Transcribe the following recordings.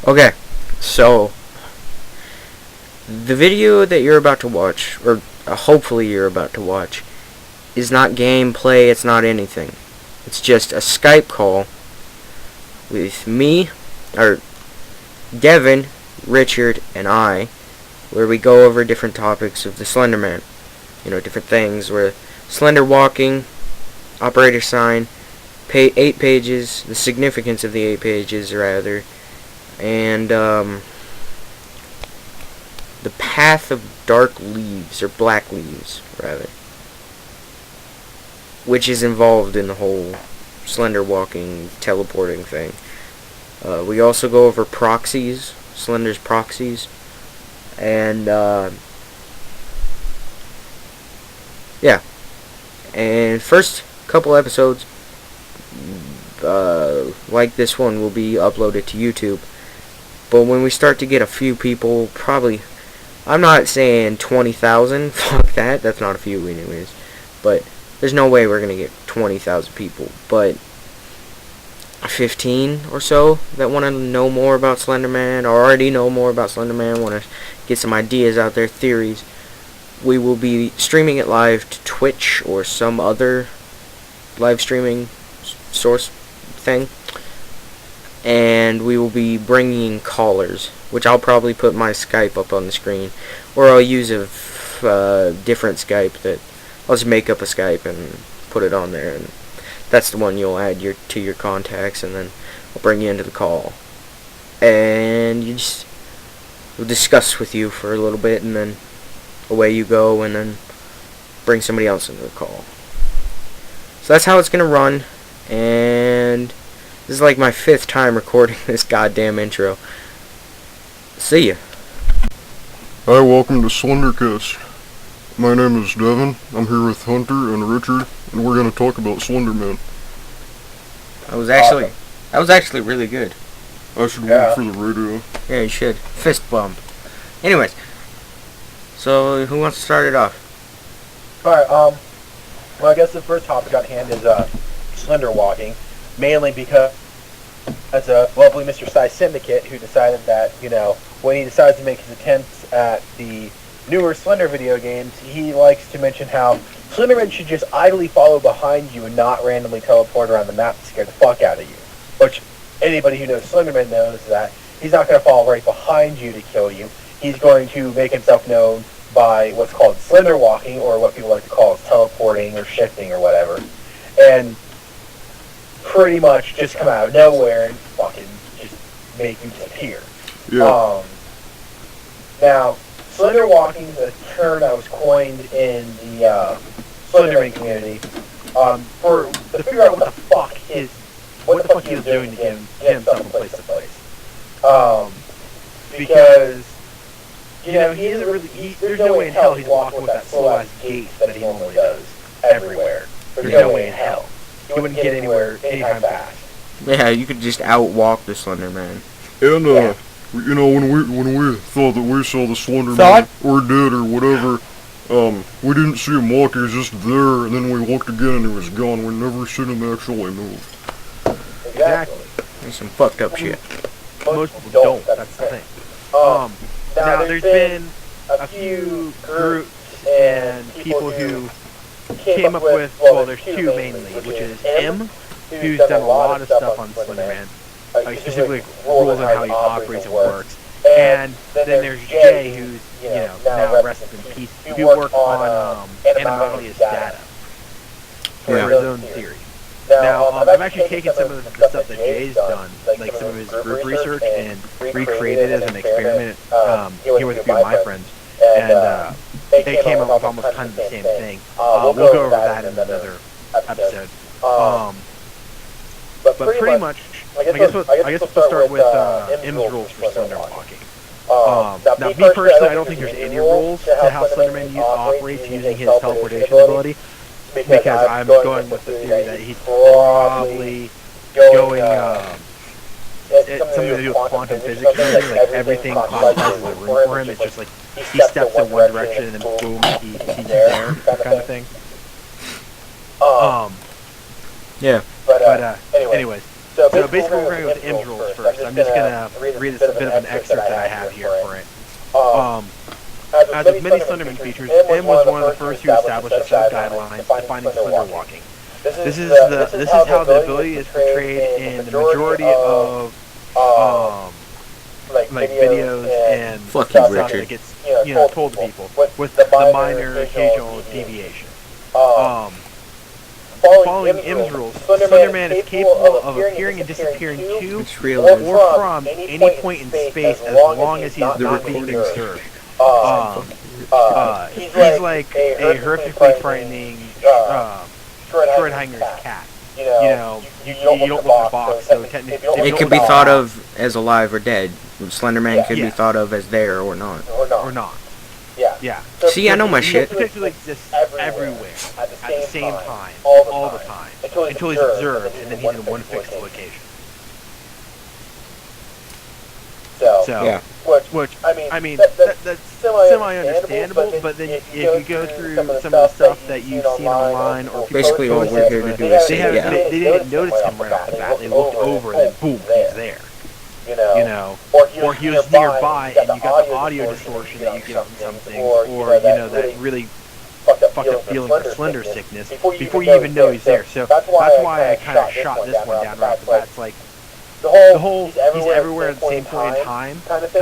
Okay, so the video that you're about to watch, or hopefully you're about to watch, is not gameplay, it's not anything. It's just a Skype call with me, or Devin, Richard, and I, where we go over different topics of the Slender Man. You know, different things, where slender walking, operator sign, 8 pages, the significance of the 8 pages, rather, and the path of dark leaves, or black leaves, rather, which is involved in the whole slender walking, teleporting thing. We also go over proxies, Slender's proxies, and yeah, and first couple episodes, like this one, will be uploaded to YouTube. But when we start to get a few people, probably, I'm not saying 20,000, fuck that, that's not a few anyways, but there's no way we're gonna get 20,000 people, but 15 or so that want to know more about Slender Man, or already know more about Slender Man, want to get some ideas out there, theories, we will be streaming it live to Twitch or some other live streaming source thing, and we will be bringing callers, which I'll probably put my Skype up on the screen, or I'll use a different Skype that I'll just make up a Skype and put it on there, and that's the one you'll add to your contacts, and then I'll bring you into the call, and we'll discuss with you for a little bit, and then away you go, and then bring somebody else into the call. So that's how it's gonna run, and this is like my 5th time recording this goddamn intro. See ya. Hi, welcome to Slendercast. My name is Devin. I'm here with Hunter and Richard, and we're gonna talk about Slender Man. That was actually really good. I should work for the radio. Yeah, you should. Fist bump. Anyways, so who wants to start it off? Alright, well, I guess the first topic at hand is slender walking, mainly because as a lovely Mr. Psy Syndicate who decided that, you know, when he decides to make his attempts at the newer Slender video games, he likes to mention how Slenderman should just idly follow behind you and not randomly teleport around the map to scare the fuck out of you. Which, anybody who knows Slenderman knows that he's not going to follow right behind you to kill you. He's going to make himself known by what's called slender walking, or what people like to call teleporting or shifting or whatever, and pretty much just come out of nowhere and fucking just make you disappear. Yeah. Now, slender walking is a term that was coined in the Slenderman community to figure out what the fuck he was doing to get himself from place to place. Because, you know, he isn't really, there's no way in hell he's walking with that slow-ass gait that he normally does everywhere. There's no way in hell. He wouldn't get anywhere anytime fast. Yeah, you could just outwalk the Slender Man. And you know, when we thought that we saw the Slender Man, or did, or whatever, we didn't see him walk. He was just there, and then we looked again, and he was gone. We never seen him actually move. Exactly. That's some fucked up shit. Most people don't, that's the thing. Now, there's been a few groups and people who came up with, well, there's 2 mainly, which is M, who's done a lot of stuff on Slender Man, specifically rules on how he operates and works, and then there's J, who's, you know, now rest in peace, who worked on Animalia's data for his own theory. Now, I've actually taken some of the stuff that Jay's done, like some of his group research, and recreated it as an experiment here with a few of my friends, and they came up with almost kind of the same thing. We'll go over that in another episode. But pretty much, I guess we'll start with M's rules for slender walking. Now, me personally, I don't think there's any rules to how Slenderman operates using his teleportation ability, because I'm going with the theory that he's probably going something to do with quantum physics, like everything quantizes the room for him. It's just like he steps in one direction and then boom, he's there, kind of thing. Yeah. But anyways, So basically we're going to go with Imdrils first. I'm just going to read this a bit of an excerpt that I have here for it. As with many Slenderman features, M was one of the first to establish a set of guidelines defining Slender walking. This is how the ability is portrayed in the majority of like videos and Fuck you, stuff Richard. that gets told to people, with the minor occasional deviation. Following M's rules, Slenderman is capable of appearing and disappearing to or from any point in space as long as he is not being observed. He's like a horrifically frightening Schrodinger's cat. You don't look in the box, so technically it could be thought of as alive or dead. Slenderman could be thought of as there or not. Or not. Yeah. See, I know my shit. He potentially exists everywhere at the same time, all the time, until he's observed, and then he's in one fixed location. So, which I mean, that's semi-understandable, but then if you go through some of the stuff that you've seen online, or basically all we're here to do is they didn't notice him right off the bat. They looked over and then boom, he's there. Or he was nearby and you got the audio distortion that you get on something, or that really fucked up feeling for Slender sickness before you even know he's there. So that's why I kind of shot this one down right off the bat. It's like the whole he's everywhere at the same point in time kind of thing.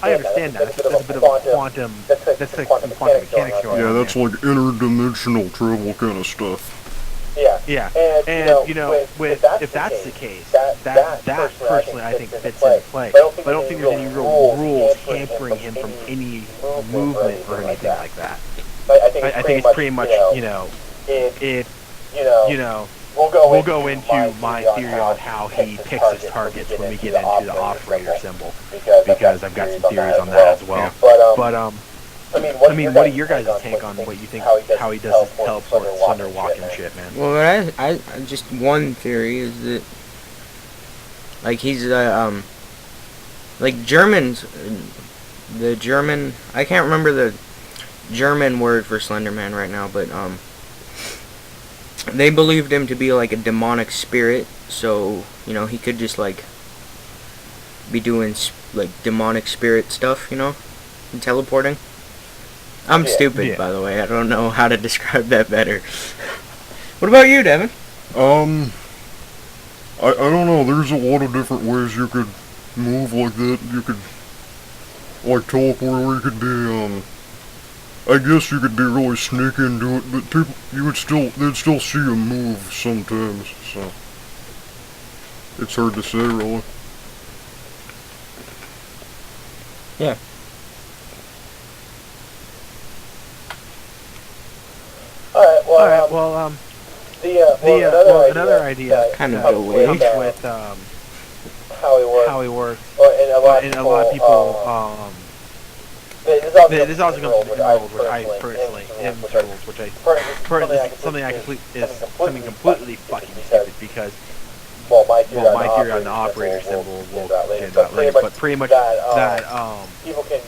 I understand that. That's a bit of a quantum. That's like some quantum mechanics going on. Yeah, that's like interdimensional travel kind of stuff. Yeah, and if that's the case, that personally I think fits into play. But I don't think there's any real rules hampering him from any movement or anything like that. I think it's pretty much we'll go into my theory on how he picks his targets when we get into the operator symbol, because I've got some theories on that as well. But I mean, what are your guys' take on what you think, how he does his teleport, Slender walking shit, man? Well, I just one theory is that, like, he's like Germans, the German, I can't remember the German word for Slenderman right now, but they believed him to be like a demonic spirit, so he could just like be doing like demonic spirit stuff, and teleporting. I'm stupid, by the way. I don't know how to describe that better. What about you, Devin? I don't know. There's a lot of different ways you could move like that. You could like teleport, or you could be I guess you could be really sneaky and do it, but people they'd still see you move sometimes. So it's hard to say, really. Yeah. Alright, well, another idea kind of comes with how he works, and a lot of people, this also comes from Imdrils, which I personally, which I personally is something completely fucking stupid, because, well, my theory on the operator symbol will get that later, but pretty much that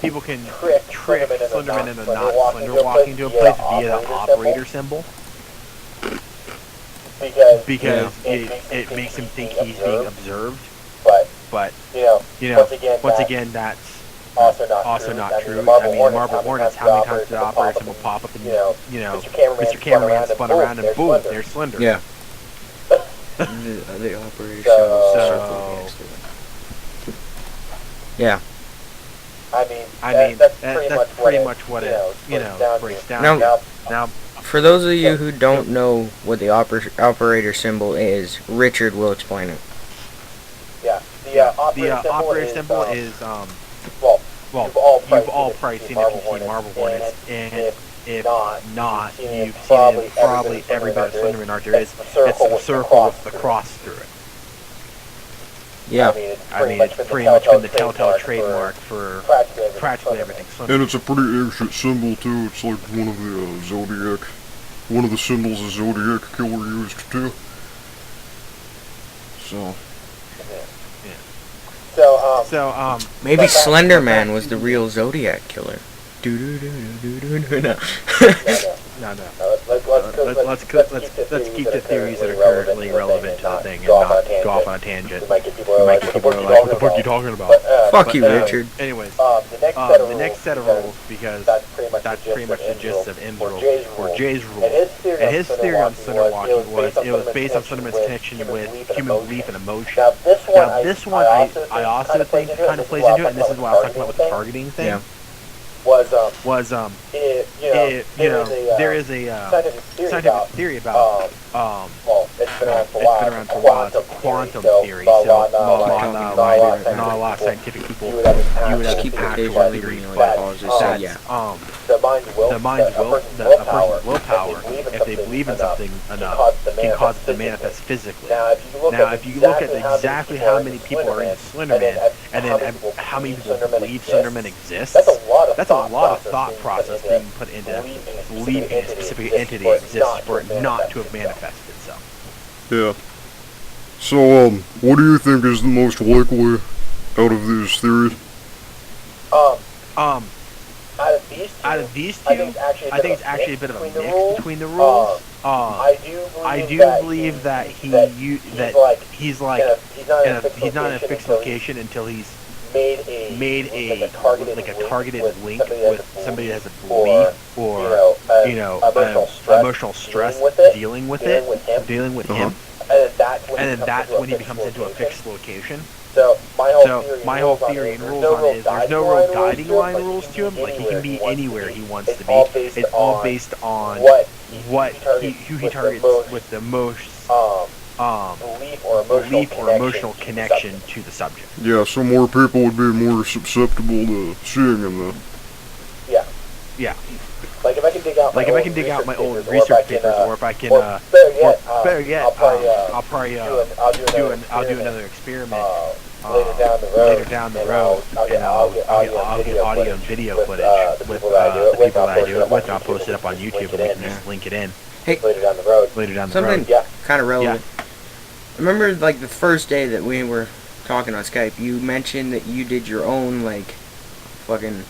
people can trick Slenderman into not Slender walking to a place via the operator symbol, because it makes him think he's being observed, but once again that's also not true. I mean, Marble Hornets, how many times did the operator symbol pop up and Mr. Cameraman spun around and boom, there's Slender. Yeah. The operator symbol. Yeah. I mean, that's pretty much what it breaks down. Now, for those of you who don't know what the operator symbol is, Richard will explain it. Yeah, the operator symbol is well, you've all probably seen it if you've seen Marble Hornets, and if not, you've seen it in probably every bit of Slenderman art there is. It's the circle with the cross through it. Yeah. I mean, it's pretty much been the telltale trademark for practically everything Slender. And it's a pretty ancient symbol, too. It's like one of the Zodiac, one of the symbols the Zodiac Killer used, too. So... So, maybe Slenderman was the real Zodiac Killer. No. No. Let's keep the theories that are currently relevant to the thing and not go off on a tangent. We might get people like, what the fuck are you talking about? Fuck you, Richard. Anyways, the next set of rules, because that's pretty much the gist of M's rule, or J's rule. And his theory on slender walking was it was based on Slenderman's connection with human belief and emotion. Now this one I also think kind of plays into it, and this is what I was talking about with the targeting thing. Yeah. There is a scientific theory about it's been around for a while. It's quantum theory. So not a lot of scientific people would have keep actual occasionally theories, reading but pauses. The mind's will, the person's willpower, if they believe in something enough, can cause it to manifest physically. Now, if you look at exactly how many people are in Slenderman, and then how many people believe Slenderman exists, that's a lot of thought process being put into believing a specific entity exists for it not to have manifested itself. Yeah. So, what do you think is the most likely out of these theories? Out of these two, I think it's actually a bit of a mix between the rules. I do believe that he's not in a fixed location until he's made a targeted link with somebody that has a belief or emotional stress dealing with him, and then that's when he becomes into a fixed location. So my whole theory and rules on it is there's no real guiding line rules to him. Like, he can be anywhere he wants to be. It's all based on who he targets with the most belief or emotional connection to the subject. Yeah, so more people would be more susceptible to seeing him then. Yeah. Like if I can dig out my old research papers, or if I can, better yet, I'll probably do another experiment later down the road, and I'll get audio and video footage with the people that I do it with. I'll post it up on YouTube, and we can just link it in. Hey, later down the road. Something kind of relevant. Remember, like, the first day that we were talking on Skype, you mentioned that you did your own, like, fucking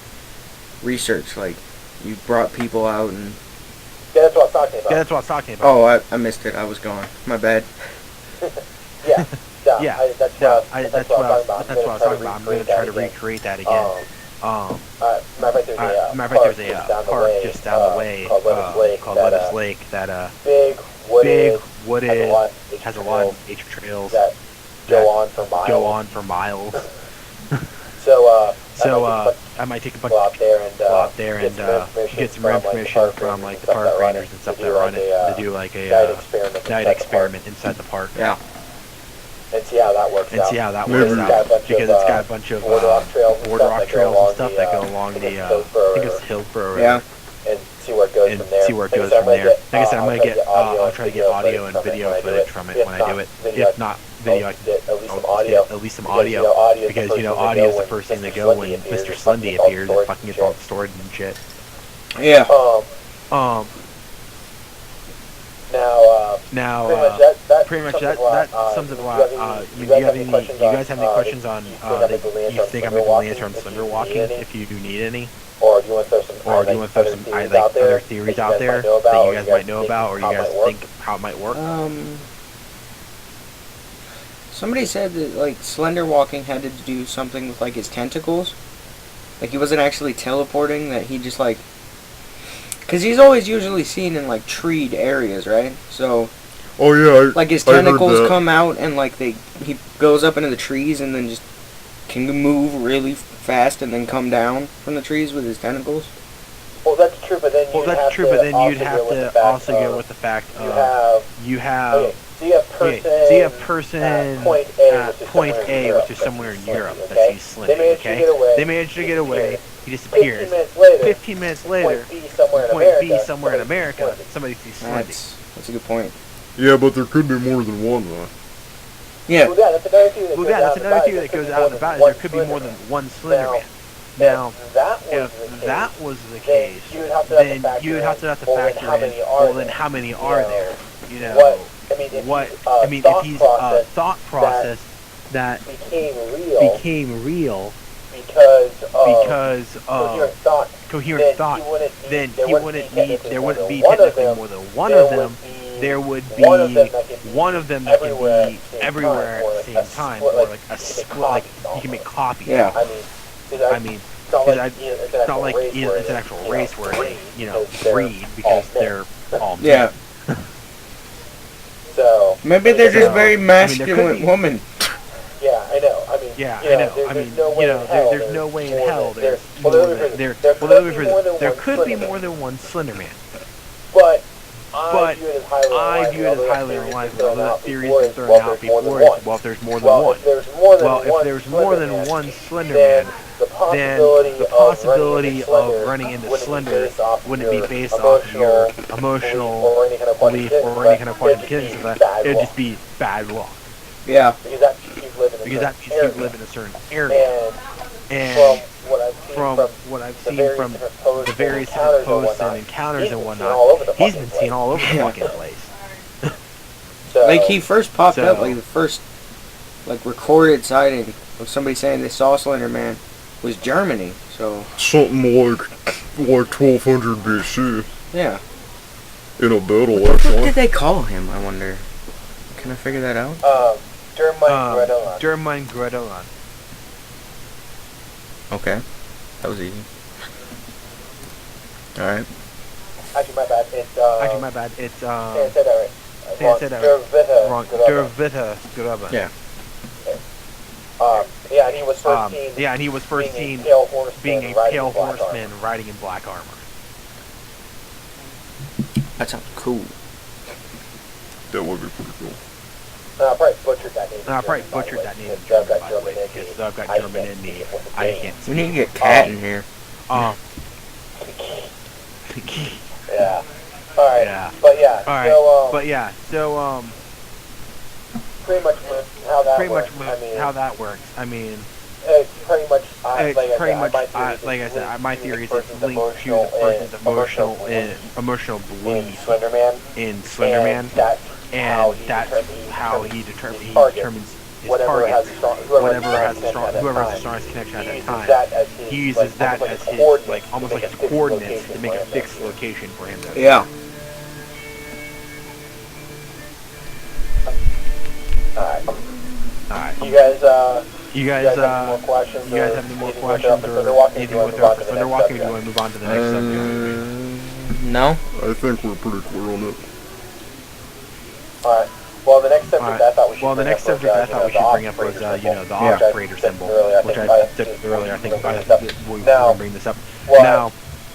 research, like, you brought people out and... Yeah, that's what I was talking about. Oh, I missed it. I was gone. My bad. That's what I was talking about. I'm going to try to recreate that again. Matter of fact, there's a park just down the way called Lettuce Lake that big, wooded, has a lot of nature trails that go on for miles. So I might take a bunch of people out there and get some information from like the park rangers and stuff that run it to do like a night experiment inside the park. Yeah. And see how that works out. Because it's got a bunch of boardwalk trails and stuff that go along the I think it's Hillsborough Road. Yeah. And see where it goes from there. Like I said, I'll try to get audio and video footage from it when I do it. If not video, I can at least some audio, because audio is the first thing to go when Mr. Slendy appears and fucking gets all distorted and shit. Yeah. Pretty much that sums it a lot. Do you guys have any questions on that you think I'm able to answer on slender walking? If you do need any. Or do you want to throw some other theories out there that you guys might know about, or you guys think how it might work? Somebody said that, like, slender walking had to do something with, like, his tentacles. Like, he wasn't actually teleporting, that he just, like... Because he's always usually seen in, like, treed areas, right? So... Oh, yeah, like, his tentacles come out and, like, he goes up into the trees and then just can move really fast and then come down from the trees with his tentacles. Well, that's true, but then you'd have to also go with the fact of you have see a person at point A, which is somewhere in Europe, that sees Slendy, okay? They manage to get away, he disappears. 15 minutes later, point B somewhere in America, somebody sees Slendy. That's a good point. Yeah, but there could be more than one, though. Yeah. Well, that's another theory that goes out and about, is there could be more than one Slenderman. Now, if that was the case, then you would have to factor in, well, then how many are there? If he's a thought process that became real because of coherent thought, then he wouldn't be. There wouldn't be technically more than one of them. There would be one of them that can be everywhere at the same time, or like a split. Like you can make copies. Yeah. I mean, it's not like it's an actual race where they, breed because they're all men. Yeah. So Maybe they're just very masculine be- women. yeah, I know. I mean, Yeah, you know, I know. I mean, there's no way in hell there could be more than one Slender Man. But But I view it as highly unlikely. although that theory's been thrown out before. Well, if there's more than one. Well, if there's more than one Slender Man, then the possibility of running into Slender wouldn't be based off your emotional belief or any kind of qualifications of that. It would just be bad luck. Yeah. Because that means you live in a certain area. And from what I've seen from the various different posts and encounters and whatnot, he's been seen all over the fucking place. Like he first popped up, like the first recorded sighting of somebody saying they saw Slender Man was Germany. So something like 1200 BC. Yeah. In a battle, What actually. did they call him, I wonder? Can I figure that out? German Gredolan. Okay. That was easy. Alright. Actually, my bad. It's Stan said that right. said that right. Wrong. Dervita Grubba. Yeah. Yeah, and he was first seen. Yeah, and he was first seen being a pale horseman riding in black armor. That sounds cool. That would be pretty cool. I probably butchered that name. I probably butchered that name in German, by the way, because I've got German in me. I can't We speak. need to get Cat in here. Yeah. Alright. Yeah. But yeah. Alright. So, pretty much how that pretty works. much how that works. I mean, it's pretty much. Like I said, my theory is it's linked to the person's emotional belief in Slender Man, and that's how he determines his target. Whoever has the strongest connection at that time, he uses that as his almost like his coordinates to make a fixed location for him. Yeah. Alright. You guys have any more questions, or anything you want to throw out for Slender Walking, or do you want to move on to the next subject? No. I think we're pretty clear on it. Alright. Well, the next subject I thought we should bring up was, the operator symbol, which I took earlier. I think we can bring this up. Now,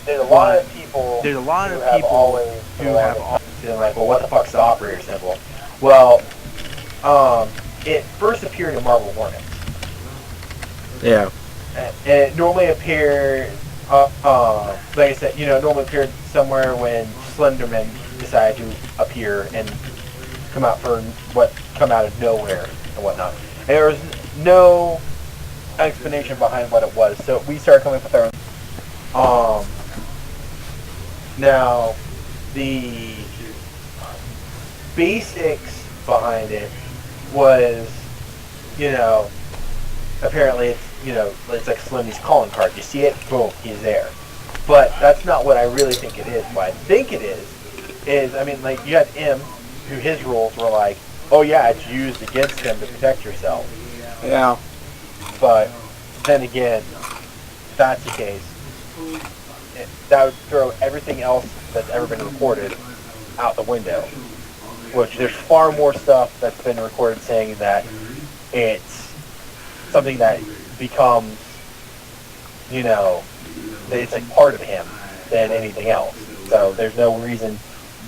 there's a lot of people who have always been like, well, what the fuck's the operator symbol? Well, it first appeared in Marvel Hornets. Yeah. And it normally appeared, like I said, normally appeared somewhere when Slenderman decided to appear and come out of nowhere and whatnot. And there was no explanation behind what it was, so we started coming up with our own. Now, the basics behind it was, apparently it's like Slendy's calling card. You see it, boom, he's there. But that's not what I really think it is. What I think it is, you had M, who his rules were like, oh yeah, it's used against him to protect yourself. Yeah. But then again, if that's the case, that would throw everything else that's ever been recorded out the window. Which there's far more stuff that's been recorded saying that it's something that becomes, that it's like part of him than anything else. So there's no reason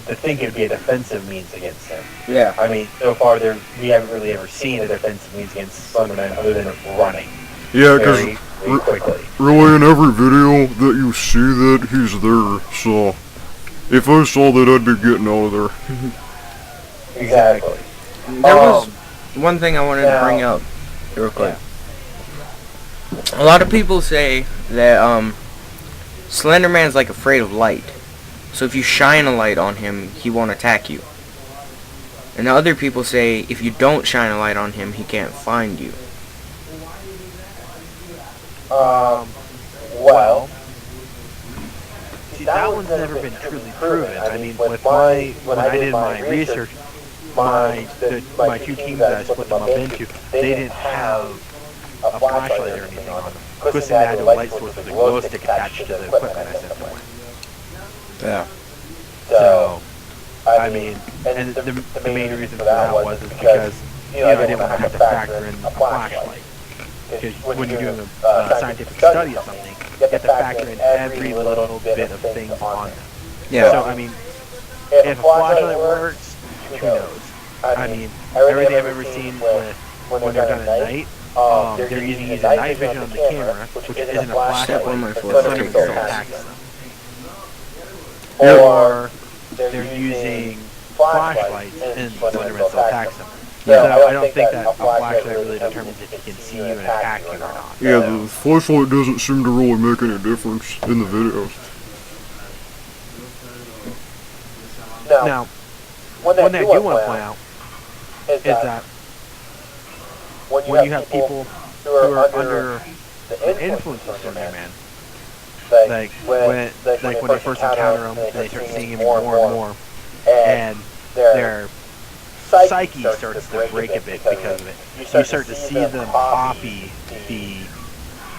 to think it would be a defensive means against him. Yeah. I mean, so far we haven't really ever seen a defensive means against Slenderman other than running. Yeah, because quickly. Really in every video that you see that he's there, so if I saw that, I'd be getting out of there. Exactly. There was one thing I wanted to bring up real quick. A lot of people say that Slender Man's like afraid of light. So if you shine a light on him, he won't attack you. And other people say if you don't shine a light on him, he can't find you. Well, that one's never been truly proven. I mean, with my when I did my research, my two teams that I split them up into, they didn't have a flashlight or anything on them. Twisting that to a light source with a glow stick attached to the equipment I sent them with. Yeah. So, I mean, and the main reason for that was because I didn't want to have to factor in a flashlight. Because when you're doing a scientific study of something, you have to factor in every little bit of things on them. Yeah. So, I mean, if a flashlight works, who knows? I mean, everything I've ever seen with when they're done at night, they're using night vision on the camera, which isn't a flashlight, but Slenderman still attacks them. Or they're using flashlights and Slenderman still attacks them. So I don't think that a flashlight really determines if he can see you and attack you or not. Yeah, the flashlight doesn't seem to really make any difference in the videos. Now, one thing I do want to point out is that when you have people who are under the influence of Slenderman, like when they first encounter him, they start seeing him more and more, and their psyche starts to break a bit because of it. You start to see them copy the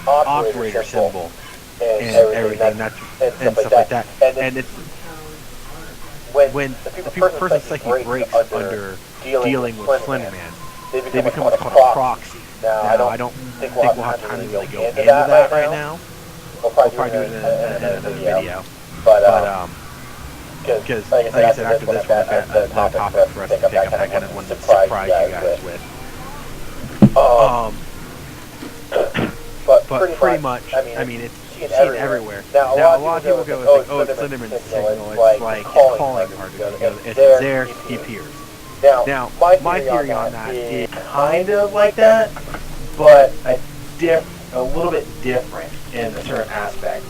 operator symbol and everything, and stuff like that. And it's when the person's psyche breaks under dealing with Slenderman, they become what's called a proxy. Now, I don't think we'll have time to really go into that right now. We'll probably do it in another video. But because, like I said, after this one, I've got another topic for us to pick up that I kind of wanted to surprise you guys with. But pretty much, I mean, it's seen everywhere. Now, a lot of people go and think, oh, it's Slenderman's signal, it's like his calling card. It's there, he appears. Now, my theory on that is kind of like that, but a little bit different in a certain aspect.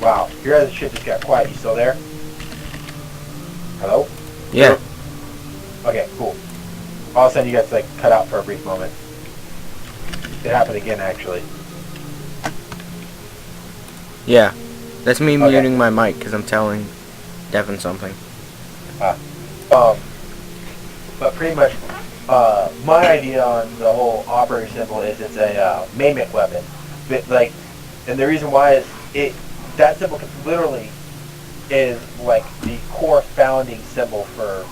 Wow, your other shit just got quiet. You still there? Hello? Yeah. Okay, cool. All of a sudden you guys like cut out for a brief moment. It happened again, actually. Yeah. That's me muting my mic because I'm telling Devin something. But pretty much, my idea on the whole operator symbol is it's a mimic weapon. But, like, and the reason why is that symbol literally is like the core founding symbol for,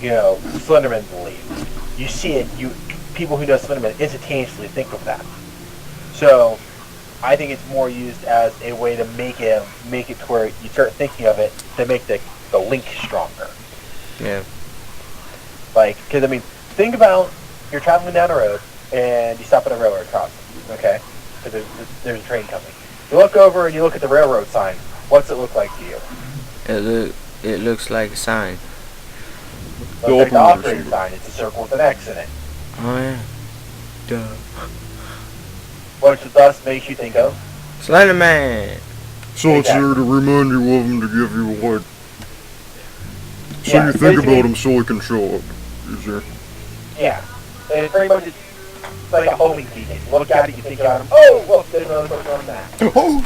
Slenderman belief. You see it, people who know Slenderman instantaneously think of that. So, I think it's more used as a way to make it to where you start thinking of it to make the link stronger. Yeah. Like, because I mean, think about you're traveling down a road and you stop at a railroad crossing, okay? Because there's a train coming. You look over and you look at the railroad sign. What's it look like to you? It looks like a sign. Looks like the operator sign. It's a circle with an X in it. Oh yeah. Duh. Which thus makes you think of Slenderman. So it's there to remind you of him, to give you a light. So you think about him so he can show up. Is there? Yeah. And pretty much it's like a homing beacon. You look at it, you think about him. Oh, look, there's another person on that. Oh!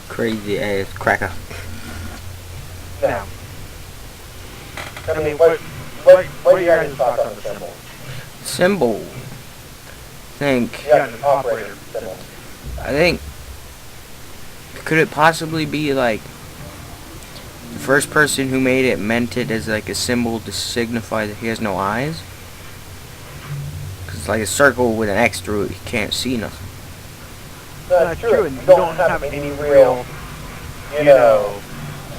Crazy ass cracker. Now, I mean, what are your guys' thoughts on the symbol? Symbol. Yeah, the operator symbol. I think. Could it possibly be like the first person who made it meant it as like a symbol to signify that he has no eyes? Because it's like a circle with an X through it, you can't see nothing. That's true, and you don't have any real,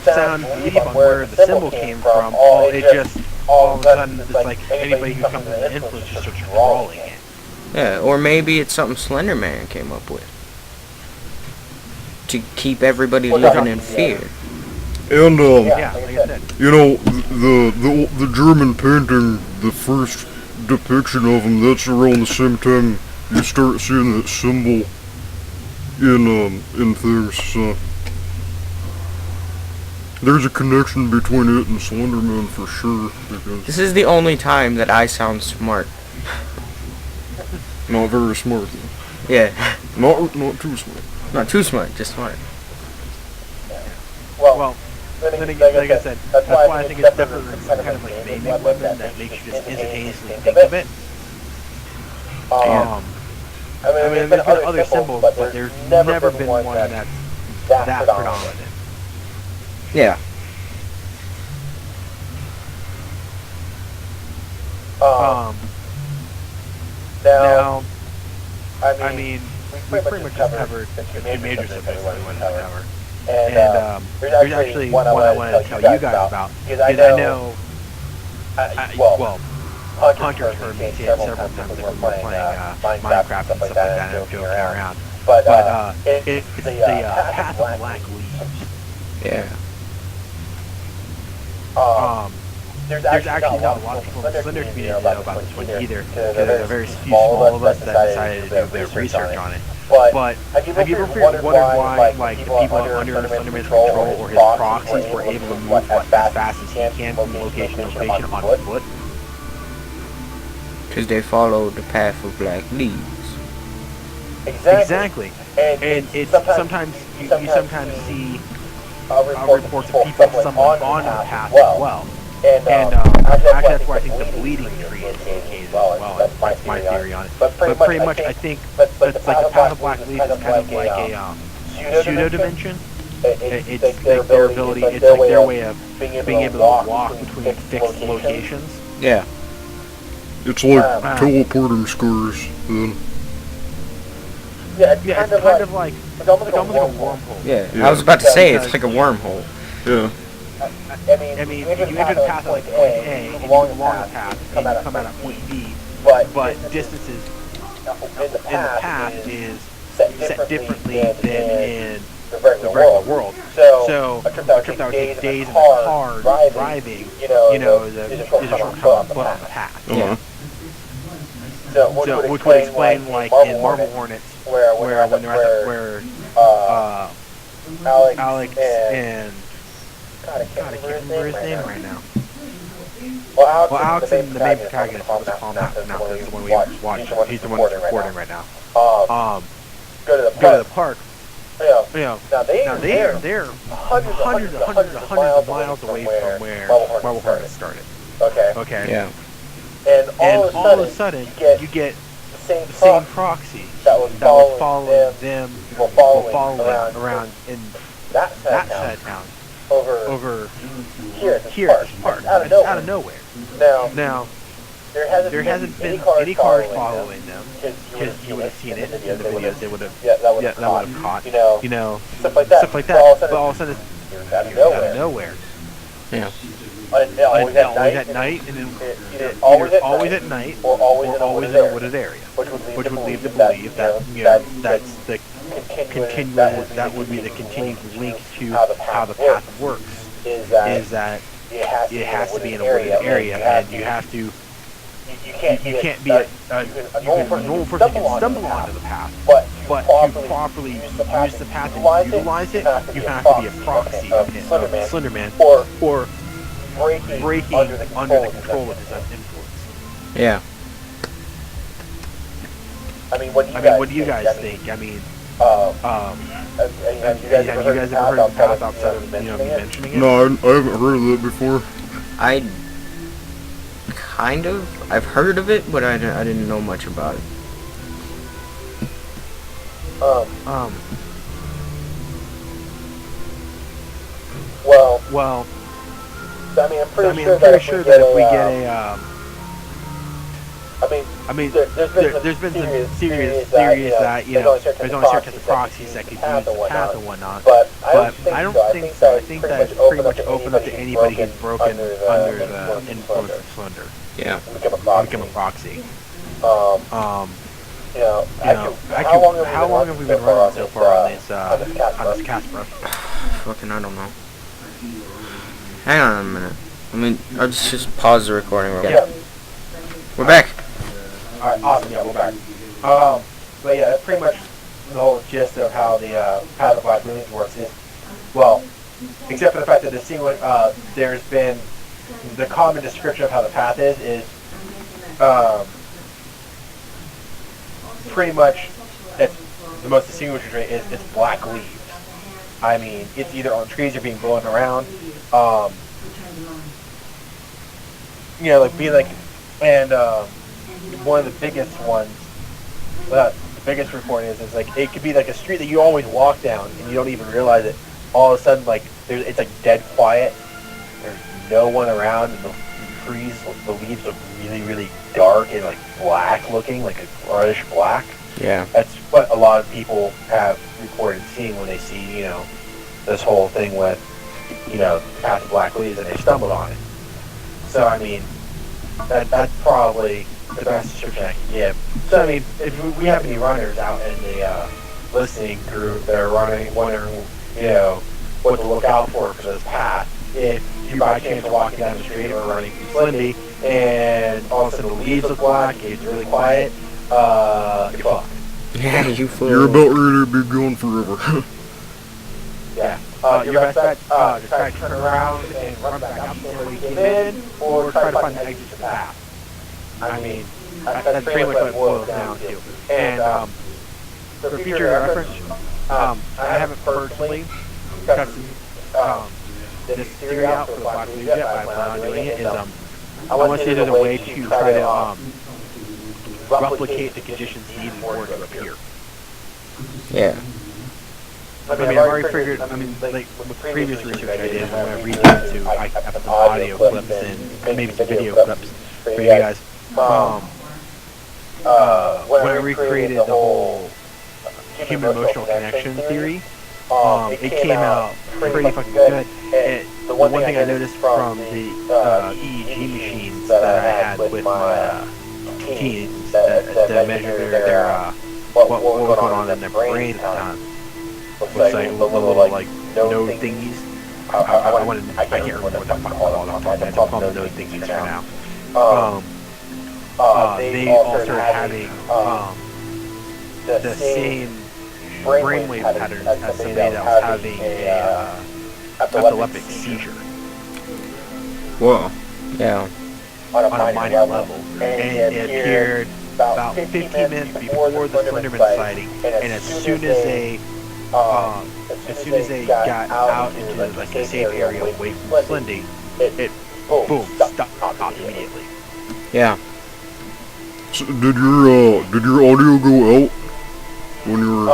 sound belief on where the symbol came from. It just, all of a sudden, it's like anybody who comes under the influence just starts drawing it. Yeah, or maybe it's something Slenderman came up with to keep everybody living in fear. And Yeah, like I said. the German painting, the first depiction of him, that's around the same time you start seeing that symbol in things. So there's a connection between it and Slenderman for sure. Because This is the only time that I sound smart. not very smart. Yeah. Not too smart. Not too smart, just smart. Well, then again, like I said, that's why I think it's definitely kind of like naming weapon that makes you just instantaneously think of it. I mean, there's been other symbols, but there's never been one that's that predominant. Yeah. Now, I mean, we pretty much just covered the two major subjects we wanted to cover. And there's actually one I wanted to tell you guys about, because I know, well, Hunter's heard me say it several times that we were playing Minecraft and stuff like that, and joking around. But it's the Path of Black Leaves. Yeah. There's actually not a lot of people in the Slender community that know about this one either, because there are very few small of us that decided to do a bit of research on it. But have you ever wondered why, like, the people under Slenderman's control or his proxies were able to move as fast as he can from location to location on foot? Because they follow the path of black leaves. Exactly. And it's sometimes you sometimes see reports of people stumbling onto the path as well. And actually that's where I think the bleeding tree is located as well. That's my theory on it. But pretty much I think that's like the Path of Black Leaves is kind of like a pseudo dimension. It's like their ability, it's like their way of being able to walk between fixed locations. Yeah. It's like teleporting scars, then. Yeah, it's kind of like almost like a wormhole. Yeah, I was about to say, it's like a wormhole. Yeah. I mean, you enter the path at like point A, and you go along the path, and you come out at point B, but distances in the path is set differently than in the regular world. So a trip that would take days in a car driving, you know, is a short time on foot on the path. So, which would explain, like, in Marble Hornets, where when they're at where Alex and God, I can't remember his name right now. Well, Alex and the main protagonist, let's call him now, because he's the one we watch. He's the one that's recording right now. Go to the park. You know, now they're hundreds of miles away from where Marble Hornets started. Okay. Yeah. And all of a sudden, you get the same proxy that was following them, following around in that side of town, over here at this park. It's out of nowhere. Now, there hasn't been any cars following them, because you would have seen it in the videos. They would have, that would have caught, you know, stuff like that. But all of a sudden, it's out of nowhere. Yeah. Always at night, and then either always at night or always in a wooded area, which would lead to believe that, you know, that's the continuous, that would be the continued link to how the path works, is that it has to be in a wooded area, and you have to, you can't be a normal person can stumble onto the path, but to properly use the path and utilize it, you have to be a proxy of Slenderman, or breaking under the control of his influence. Yeah. I mean, what do you guys think? I mean, have you guys ever heard of the path outside of, you know, me mentioning it? No, I haven't heard of that before. I've heard of it, but I didn't know much about it. Well, I mean, I'm pretty sure that if we get a, I mean, there's been some serious theories that, you know, there's only certain types of proxies that could use the path and whatnot, but I don't think so. I think that it's pretty much open up to anybody who's broken under the influence of Slender. Yeah. Become a proxy. You know, how long have we been running so far on this cast, bro? Fucking, I don't know. Hang on a minute. I'll just pause the recording real quick. We're back. Alright, awesome, yeah, we're back. But yeah, that's pretty much the whole gist of how the Path of Black Leaves works is, well, except for the fact that the sequence, there's been, the common description of how the path is pretty much, it's the most distinguishing trait is its black leaves. I mean, it's either on trees or being blown around. Like being like, and one of the biggest ones, the biggest report is like it could be like a street that you always walk down and you don't even realize it. All of a sudden, like it's like dead quiet. There's no one around, and the trees, the leaves look really, really dark and like black looking, like a reddish black. Yeah. That's what a lot of people have reported seeing when they see, this whole thing with, path of black leaves, and they stumbled on it. So, I mean, that's probably the best description I can give. So, I mean, if we have any runners out in the listening group that are wondering, what to look out for this path, if you by chance are walking down the street or running through Slendy, and all of a sudden the leaves look black, and it's really quiet, you're fucked. Yeah, you fool. You're about ready to be gone forever. Yeah. Your best bet, just try to turn around and run back out the way you came in, or try to find the exit to the path. I mean, that's pretty much what it boils down to. And for future reference, I haven't personally tested this theory out for the black leaves yet, but I plan on doing it. I want to see if there's a way to try to replicate the conditions needed for it to appear. Yeah. I mean, I've already figured, like with previous research I did, when I read into, I have some audio clips and maybe some video clips for you guys. When I recreated the whole human emotional connection theory, it came out pretty fucking good. The one thing I noticed from the EEG machines that I had with my teens that measured their what was going on in their brain at the time, was like little like node thingies. I can't remember what the fuck called. I'm trying to call them node thingies for now. They all started having the same brainwave patterns as somebody that was having a epileptic seizure. Wow. Yeah. On a minor level. And it appeared about 15 minutes before the Slenderman sighting, and as soon as they got out into like a safe area away from Slendy, it boom stopped immediately. Yeah. So did your audio go out when you were?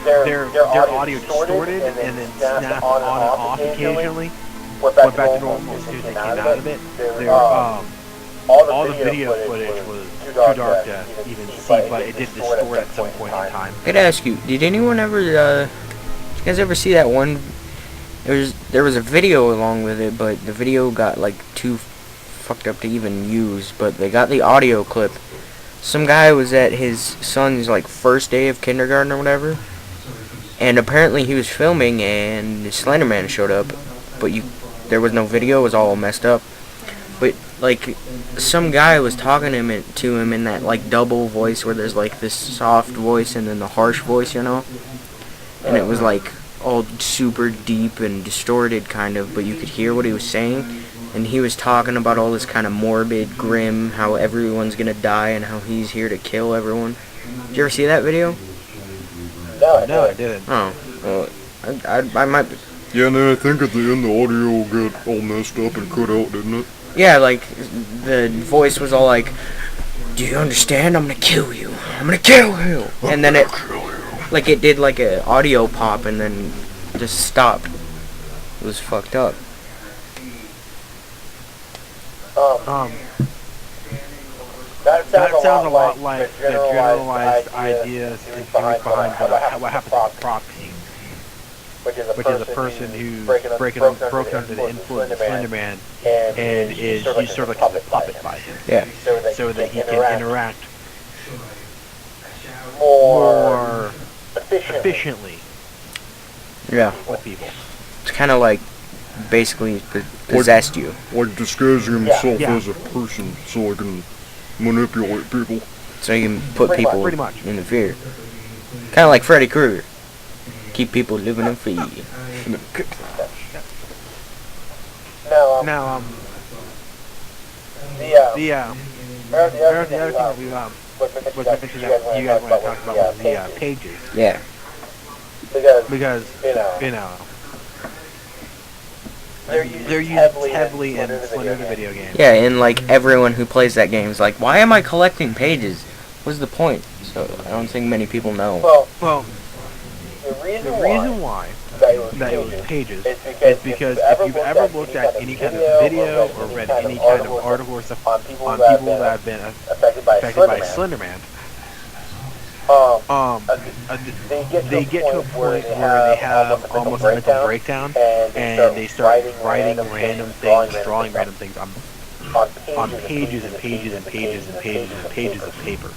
Their audio distorted and then snapped on and off occasionally. Went back to normal as soon as they came out of it. All the video footage was too dark to even see, but it did distort at some point in time. I gotta ask you, did anyone ever, did you guys ever see that one? There was a video along with it, but the video got like too fucked up to even use. But they got the audio clip. Some guy was at his son's like first day of kindergarten or whatever, and apparently he was filming, and the Slender Man showed up, but there was no video. It was all messed up. But like some guy was talking to him in that like double voice where there's like this soft voice and then the harsh voice, and it was like all super deep and distorted kind of, but you could hear what he was saying, and he was talking about all this kind of morbid, grim, how everyone's gonna die and how he's here to kill everyone. Did you ever see that video? No, I didn't. Oh, well, I might. Yeah, and then I think at the end the audio got all messed up and cut out, didn't it? Yeah, like, the voice was all like, "Do you understand? I'm gonna kill you. I'm gonna kill you." And then it did like a audio pop and then just stopped. It was fucked up. That sounds a lot like the generalized ideas and theories behind what happens with proxies, which is a person who's broken under the influence of Slender Man and is used sort of like as a puppet by him. Yeah. So that he can interact more efficiently with people. It's kind of like basically possessed you. Like disguising himself as a person so he can manipulate people. So you can put people pretty much in the fear. Kind of like Freddy Krueger. Keep people living in fear. Now, the other thing that we've was mentioned that you guys want to talk about was the pages. Yeah. Because, you know, they're used heavily in Slender the video game. Yeah, and like everyone who plays that game is like, why am I collecting pages? What's the point? So I don't think many people know. Well, the reason why that it was pages is because if you've ever looked at any kind of video or read any kind of article or stuff on people that have been affected by Slender Man, they get to a point where they have almost a mental breakdown, and they start writing random things, drawing random things on pages and pages and pages and pages and pages of paper.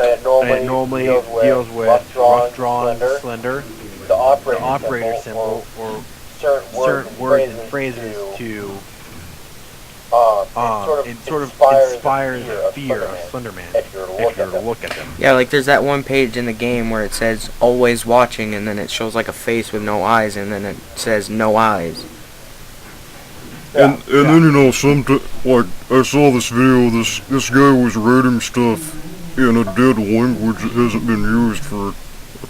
And it normally deals with rough drawing, Slender, the operator symbol, or certain words and phrases to it sort of inspires the fear of Slender Man if you were to look at them. Yeah, like there's that one page in the game where it says always watching, and then it shows like a face with no eyes, and then it says no eyes. And then, you know, like, I saw this video, this guy was writing stuff in a dead language that hasn't been used for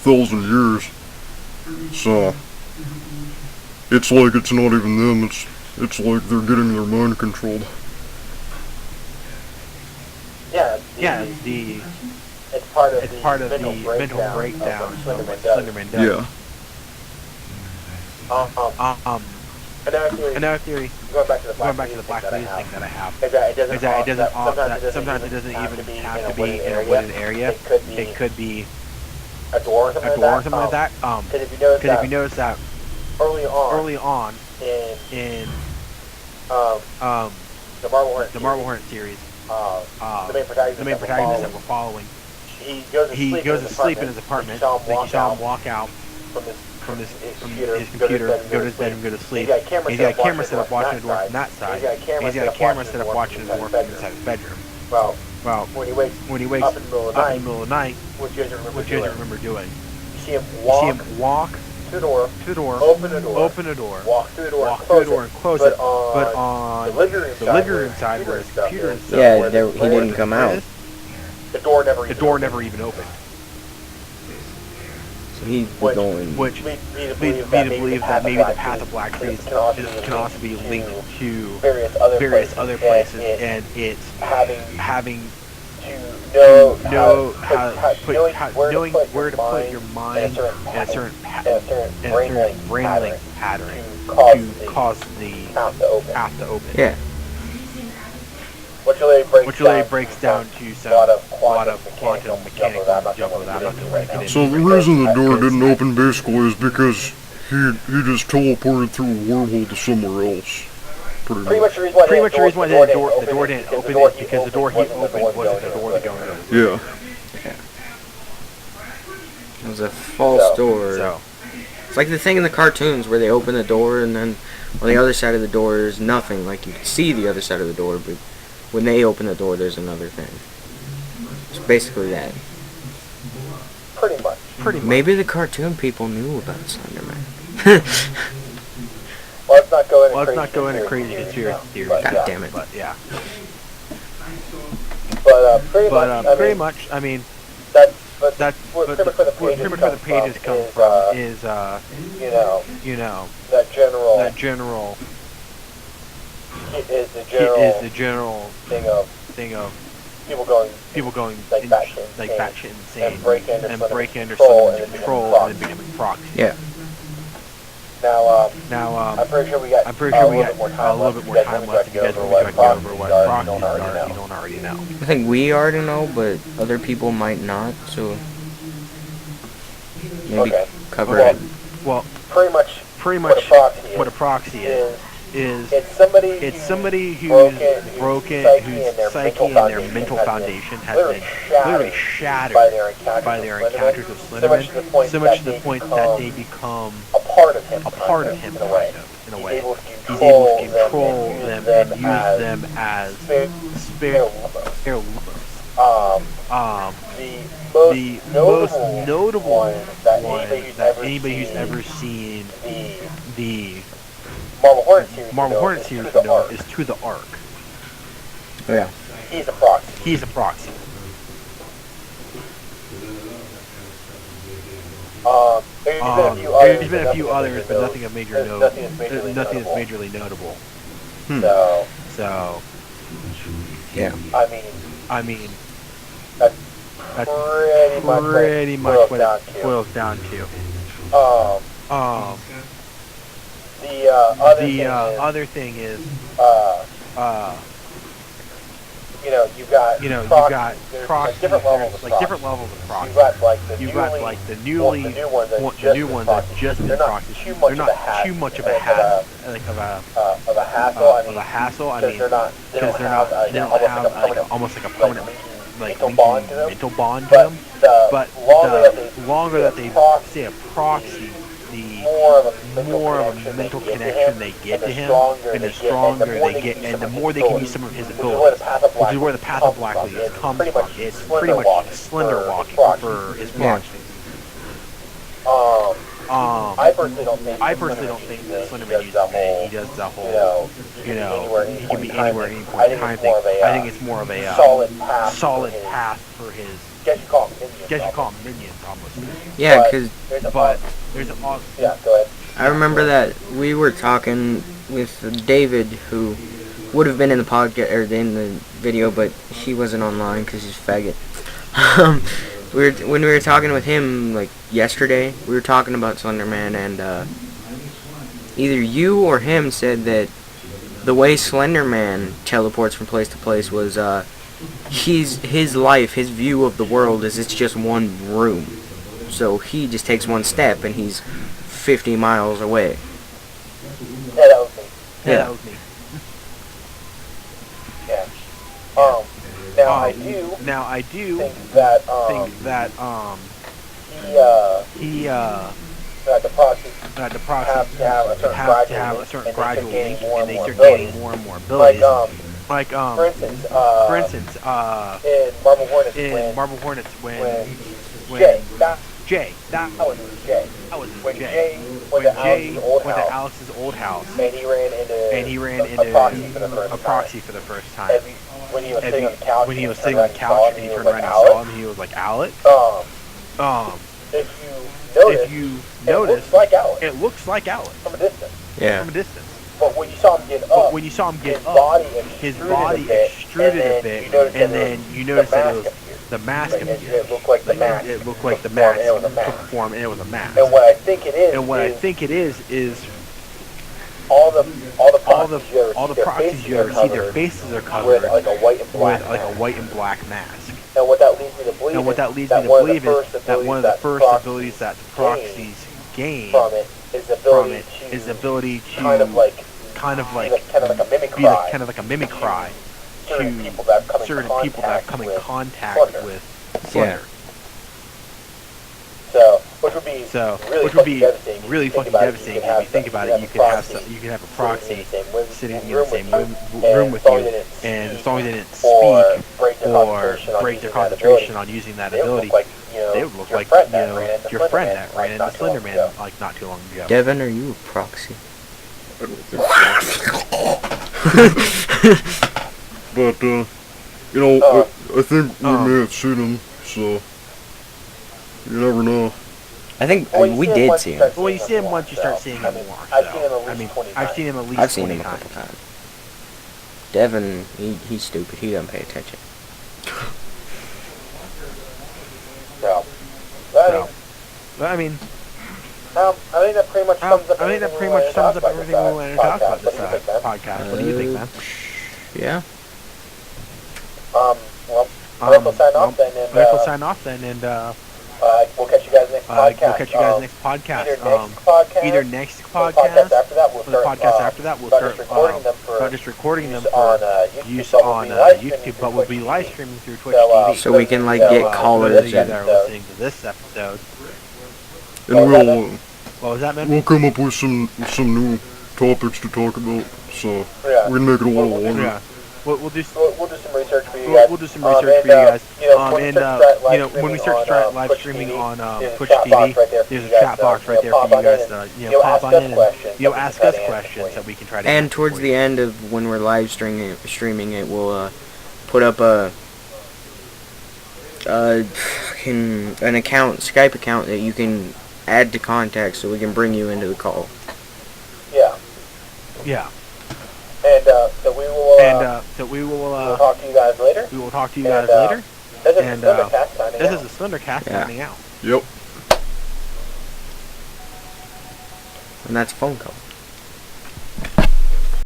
1,000 years. So, it's like it's not even them, it's like they're getting their mind controlled. Yeah, it's part of the mental breakdown of what Slender Man does. Yeah. Another theory, going back to the black laser thing that I have, is that sometimes it doesn't even have to be in a wooded area. It could be a door or something like that. Because if you notice that early on in the Marble Hornet series, the main protagonist that we're following, he goes to sleep in his apartment. Like you saw him walk out from his computer, go to his bedroom, go to sleep. He's got a camera set up watching the door from that side. He's got a camera set up watching the door from inside his bedroom. Well, when he wakes up in the middle of the night, what do you guys remember doing? You see him walk to the door, open the door, walk through the door and close it. But on the living room side where his computer is set, he didn't come out. The door never even opened. So he's going. Which leads me to believe that maybe the path of black trees can also be linked to various other places, and it's having to knowing where to put your mind in a certain brain link pattern to cause the path to open. Yeah. Which really breaks down to a lot of quantum mechanics jump with that. So the reason the door didn't open basically is because he just teleported through a wormhole to somewhere else. Pretty much the reason why the door didn't open is because the door he opened wasn't the door to go in. Yeah. It was a false door. So. It's like the thing in the cartoons where they open the door and then on the other side of the door is nothing. Like you can see the other side of the door, but when they open the door, there's another thing. It's basically that. Pretty much. Maybe the cartoon people knew about Slender Man. Let's not go into crazy conspiracy theories. God damn it. But yeah. Pretty much, I mean, That's where the pages come from is that general is the general thing of people going batshit insane and break into someone's control and then becoming proxies. Yeah. Now, I'm pretty sure we got a little bit more time left. If you guys want to go over what proxies are, you don't already know. I think we already know, but other people might not, so maybe cover it. Well, pretty much what a proxy is it's somebody who's broken, whose psyche and their mental foundation has been literally shattered by their encounters with Slenderman, so much to the point that they become a part of him in a way. He's able to control them and use them as spare lumos. The most notable one that anybody who's ever seen the Marble Hornet series would know is To the Ark. Oh, yeah. He's a proxy. There's been a few others, but nothing of major note. Nothing that's majorly notable. So. Yeah. I mean. That's pretty much what it boils down to. The other thing is, you've got proxies. There's like different levels of proxies. You've got like the new ones that just been proxies. They're not too much of a hassle. I mean, because they don't have like almost like a permanent mental bond to them. But the longer that they say a proxy, the more of a mental connection they get to him, and the stronger they get, and the more they can use some of his abilities, which is where the Path of Black Leaves comes from. It's pretty much slender walking for his proxies. I personally don't think that Slenderman uses it. He does the whole, he can be anywhere at any point in time thing. I think it's more of a solid path for his. Guess you call them minions almost. Yeah, because. But there's a. Yeah, go ahead. I remember that we were talking with David, who would have been in the podcast or in the video, but he wasn't online because he's a faggot. When we were talking with him like yesterday, we were talking about Slenderman, and either you or him said that the way Slenderman teleports from place to place was his life, his view of the world is it's just one room. So he just takes one step and he's 50 miles away. Yeah, that was me. Yeah. That was me. Yeah. Now I do think that the proxies have to have a certain gradual link, and they start gaining more and more abilities. Like for instance, in Marble Hornets, when Jay went to Alex's old house, and he ran into a proxy for the first time. When he was sitting on the couch and he turned around and saw him, he was like, Alex? If you notice, it looks like Alex from a distance. Yeah. From a distance. But when you saw him get up, his body extruded a bit, and then you noticed that it was the mask appeared. It looked like the mask. It looked like the mask took form, and it was a mask. And what I think it is, is all the proxies you ever see, their faces are covered with like a white and black mask. And what that leads me to believe is that one of the first abilities that the proxies gain from it is the ability to kind of like a mimicry to certain people that have come in contact with Slender. Yeah. So, which would be really fucking devastating if you think about it. You could have a proxy sitting in the same room with you, and as long as they didn't speak or break their concentration on using that ability, they would look like your friend that ran into Slenderman like not too long ago. Devin, are you a proxy? I don't think so. But, I think we may have seen him, so you never know. I think we did see him. Well, you see him once, you start seeing him more. I've seen him at least 20 a times. couple times. Devin, he's stupid. He doesn't pay attention. I mean, I think that pretty much sums up everything we wanted to talk about this podcast. What do you think, man? Yeah. We'll sign off then, and we'll catch you guys next podcast. Either next podcast after that, or the podcast after that, we'll start just recording them for use on YouTube, but we'll be live streaming through Twitch TV. So we can get callers that are listening to this episode. And what was that, man? we'll come up with some new topics to talk about, so we can make it a little longer. Yeah. We'll do some research for you guys. We'll do some research for you guys. When we start live streaming on Twitch TV, there's a chat box right there for you guys to pop on in and ask us questions that we can try to. And towards the end of when we're live streaming it, we'll put up an Skype account that you can add to contacts so we can bring you into the call. Yeah. Yeah. And so we will. We'll talk to you guys later. We will talk to you guys later. This is And the Slendercast signing this out. is the Slendercast Yeah. signing out. Yep. And that's a phone call.